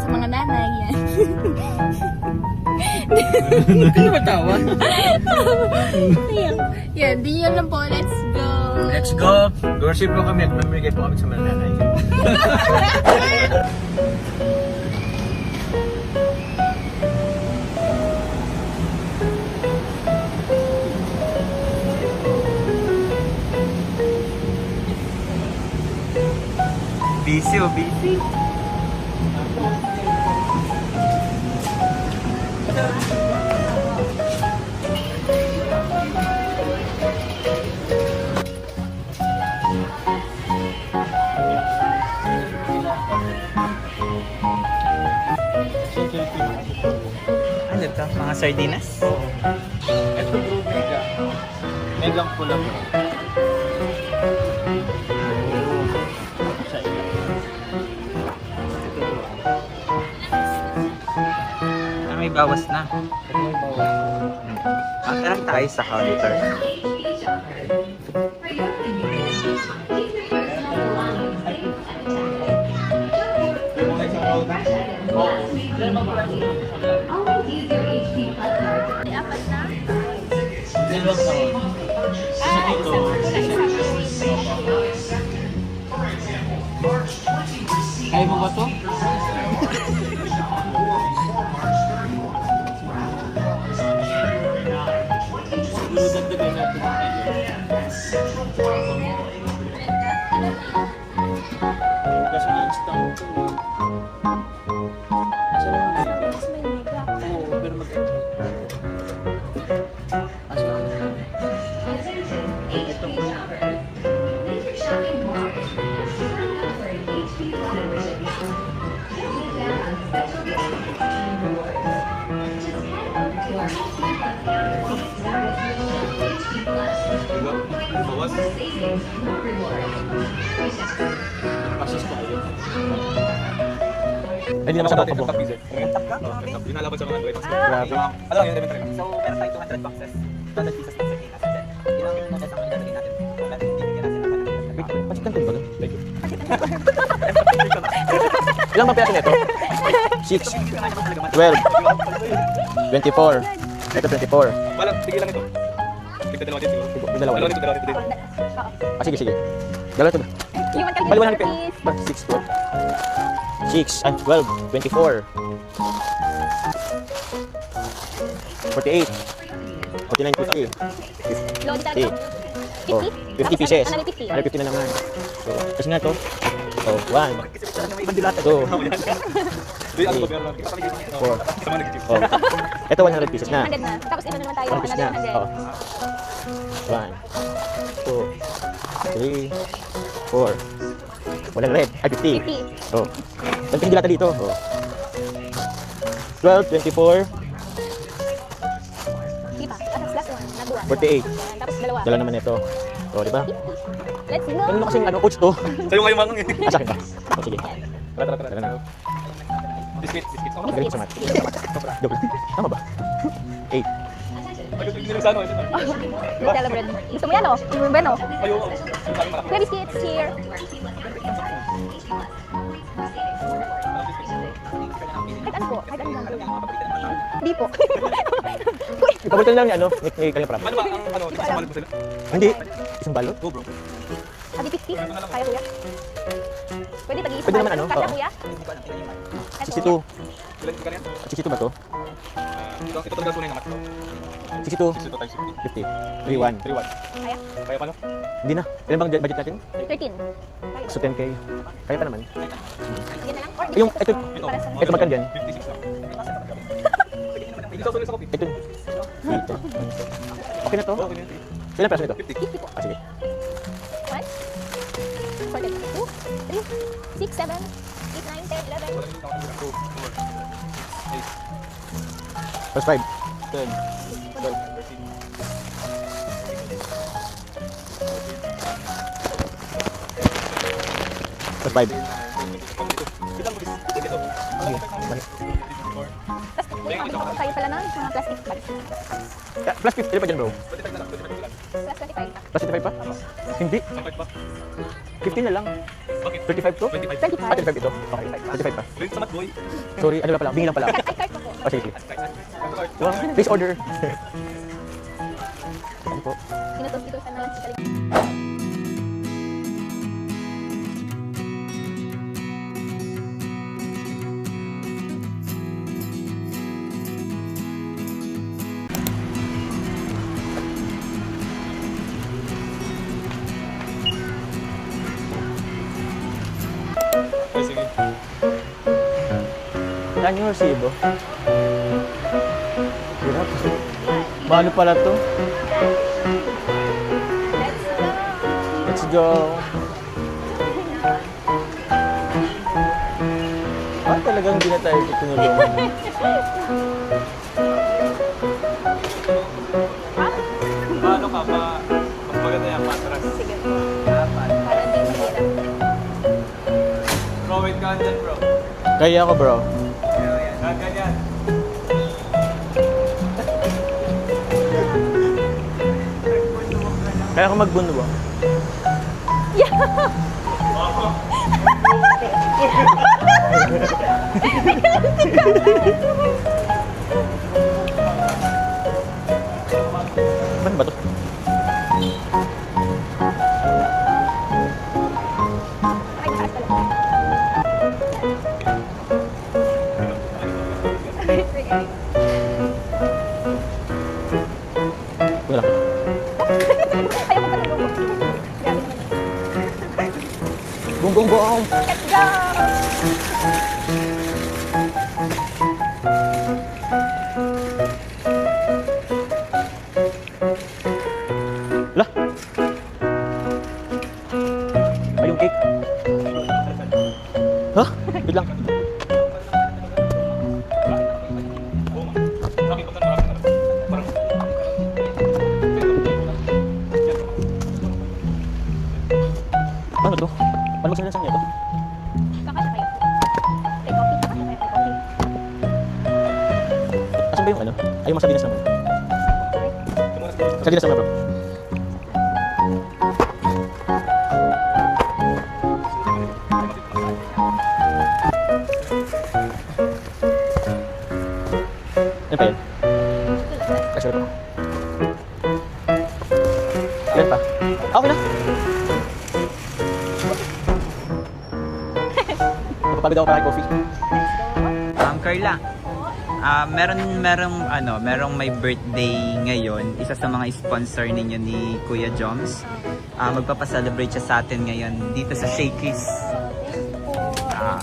sa mga nanay yan. Ano ba tawa? Yan, di yun lang po. Let's go. Let's go! Worship po kami at mamigay po kami sa mga nanay. Busy oh, busy. Ano ito? Mga sardinas? Ito bro, mega. Megang pula bro. Siya ito. Ito bro. May bawas na. Ito may bawal. Lang tayo sa counter. May apat na. Dalawang taon. Sa dito. Kaya mo ba to? Siguro dagdagan natin ito. Kasi na-install ko. Asa lang ang mega? Tapos may mega. Oo, pero mag-ito. Asa lang ang mega? Ito po. Bawas. Pasis tayo. Ay, hindi naman sa Tapos bako. natin yung top pizza. Yung nalaban sa mga Android. Grabe. Ano yung elementary? So, meron tayo 200 boxes. 200 pieces ng sardinas. And then, ilang noodles ang ilalagay natin. Dahil bibigyan natin ng panahon. Pasit ng ba? Thank you. Ilang bang piraso nito? 6, 12, 24. Ito 24. Wala, tigil lang ito. Tigil dalawa din siguro. Yung dalawa. Dalawa dito, dalawa dito din. Ah, sige, sige. Dalawa ito ba? Human Bali 100 calculator, please. ba? 6, 12. 6, 12, 24. 48. 49, 50. Load tayo. 50. Oh, 50 pieces. Ano, 50? Ano, 50 na naman. So, kasi na to. So, 1, 2, Di, ano ba meron? Kita kami dito. 4. Sa mga nag-chip. Oh. Ito 100 pieces na. 100 na. Tapos ito na naman tayo. 100 pieces na. Another 100. Oh. 1, 2, 3, 4. 100. Ay, 50. 50. Oh. Ganito yung dilata dito. Oh. 12, 24, Sige pa. Tapos last one. Nagbuwan. 48. Ayan, tapos dalawa. Dala naman ito. Oh, di ba? Let's go. Ganun na kasing ano, coach to. Sa'yo kayo mangang eh. Ah, sa akin ba? Oh, sige. Tara, tara, tara. Dala na. Biscuit, biscuit. Magaling sa mat. Double. Tama ba? 8. Ay, hindi lang sa ano. Nutella bread. Gusto mo yan, oh? Gusto mo ba, no? Ayaw. Yung sabi malaki. Kuya biscuits here. Kahit ano po? Kahit ano lang. Hindi po. Paborito lang niya, ano? May kanya prap. Ano ba ang ano? Isang balot mo sila? Hindi. Isang balot? Go bro. Sabi 50. Kaya kuya. Pwede tag-iisa. Pwede naman, ano? Kasya Oo. kuya. Eto. 62. Ilan ka na yan? 62 ba to? Ito talaga tunay naman. 62. 62 times 50. 50. 3-1. 3-1. Kaya? Kaya pa no? Hindi na. Ilan bang budget natin? 13. So 10k. Kaya pa naman. Yan na lang. Or Yung, ito, Para sa ito magkan dyan. 56 lang. Ikaw sulit sa kopi. Ito. Dito. Okay na to? Okay na yan. Ilan peraso nito? 50 po. Ah, sige. 1, 2, 3, 6, 7, 8, 9, 10, 11. Plus 5. 10, 12, 13. Plus 5. Tapos tayo pala ng mga plastic bags. Plus 50. Ilan pa dyan bro? Plus 25. Plus 25 pa? Hindi. 15 na lang. Bakit? 35 to? 25. 25. Ah, 35 ito. Okay, 35 pa. Uy, sa Matboy. Sorry, ano lang pala, bingi lang pala. Ay, card po po. Oh, sige, sige. Wow, please order. Ano po? Sinutos dito sa nalang si Kalinga. Ay, sige. Saan yung resibo? Hirap. Paano pala to? Let's go. Let's go. Ah, talagang hindi na tayo tutulungan. Paano ka ba? Mas maganda yung matras. Sige po. Para di mahirap. Bro, wait ka dyan, bro. Kaya ako, bro. Ganyan. Kaya ako magbunwa. Ano ba to? Ay, taas pala. Wala. Ayaw ko pa ng logo. Grabe naman. Bung, bung, bung. Let's go! Lah. Ay, yung cake. Hah? Wait lang. Ano to? Ano magsalasan niya to? Kakasya kayo. May coffee. Kakasya kayo. May coffee. Asan ba yung ano? Ay, yung masabinas naman. Sardinas naman, bro. Ano pa yun? Ay, sorry po. Ilan pa? Okay na. Napapagod ako para kay coffee. Carla, merong may birthday ngayon. Isa sa mga sponsor ninyo ni Kuya Joms. Magpapacelebrate siya sa atin ngayon dito sa Shakey's.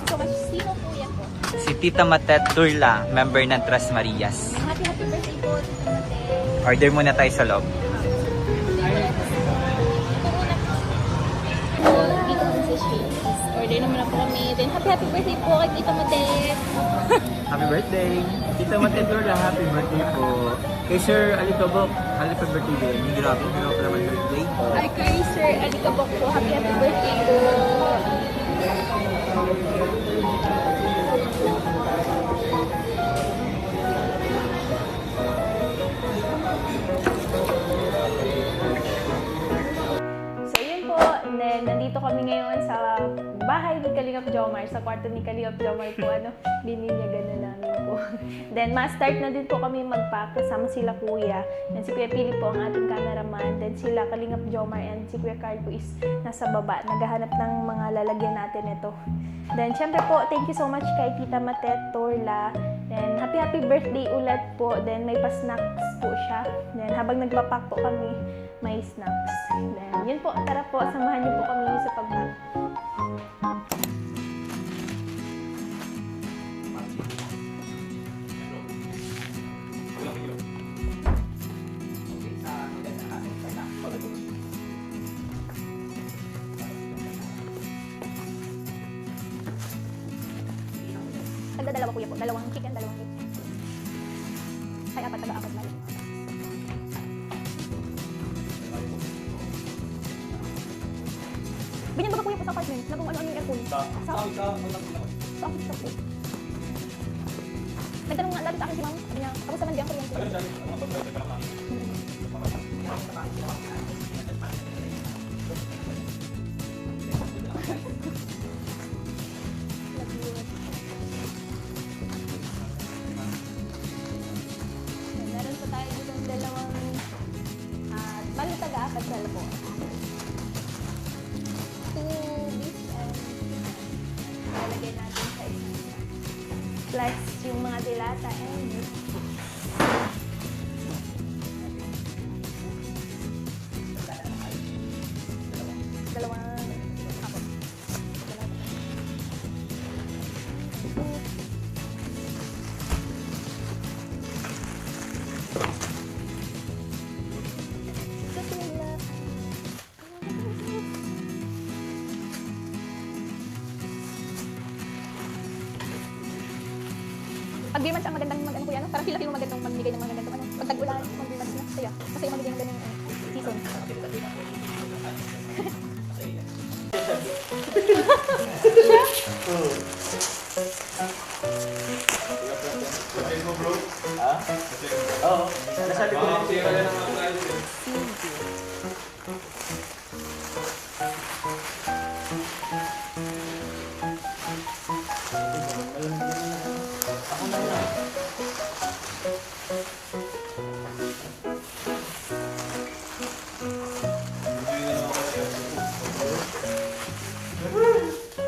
So, sino po yan po? Si Tita Matet Turla, member ng Tres Marias. Happy birthday po, Tito Mate. Order muna tayo sa loob. Dito po sa Shakey's. Order naman na po kami. Then, happy birthday po kay Tito Mate. Happy birthday! Tita Matet Turla, happy birthday po. Kay Sir Alikabok, happy birthday din. Grabe, meron pa naman birthday. Ay, kay Sir Alikabok po. Happy birthday po. So, yun po. And then, nandito kami ngayon sa bahay ni Kalingap Jomar, sa kwarto ni Kalingap Jomar po, bininyagan na namin po. Then, ma-start na din po kami mag-pack, kasama sila Kuya. And si Kuya Pili po ang ating cameraman. Then, sila Kalingap Jomar and si Kuya Carl po is nasa baba, naghahanap ng mga lalagyan natin ito. Then, syempre po, thank you so much kay Tita Matet Torla. Then, happy birthday ulit po. Then, may pa-snacks po siya. Then, habang nagpapack po kami, may snacks. Then, yun po, tara po, samahan niyo po kami sa pag-pack. Tagda-dalawa kuya po, dalawang chicken, dalawang cake. Ay, apat, taga-apat na yun. Ganyan ba kuya po sa apartment? Nagkung ano-ano yung aircon? Sa office shop po. Nagtanong nga lagi sa akin si ma'am. Sabi niya, ako sa nandiyan ko yan. po. 2 beef and lalagyan natin sa isa. Plus yung mga dilata and beef. Dalawang ako. Pag beer months ang magandang mag-ano kuya, no? Parang feel mo magandang magbigay ng mga ganitong ano. Pag tag-ulan, pag beer months na, kaya masaya magbigay ng ganung season. Oo. Nasabi ko rin.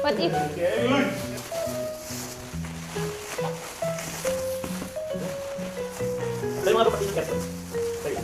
What if Tayo mga kapatid ng karton. Tayo.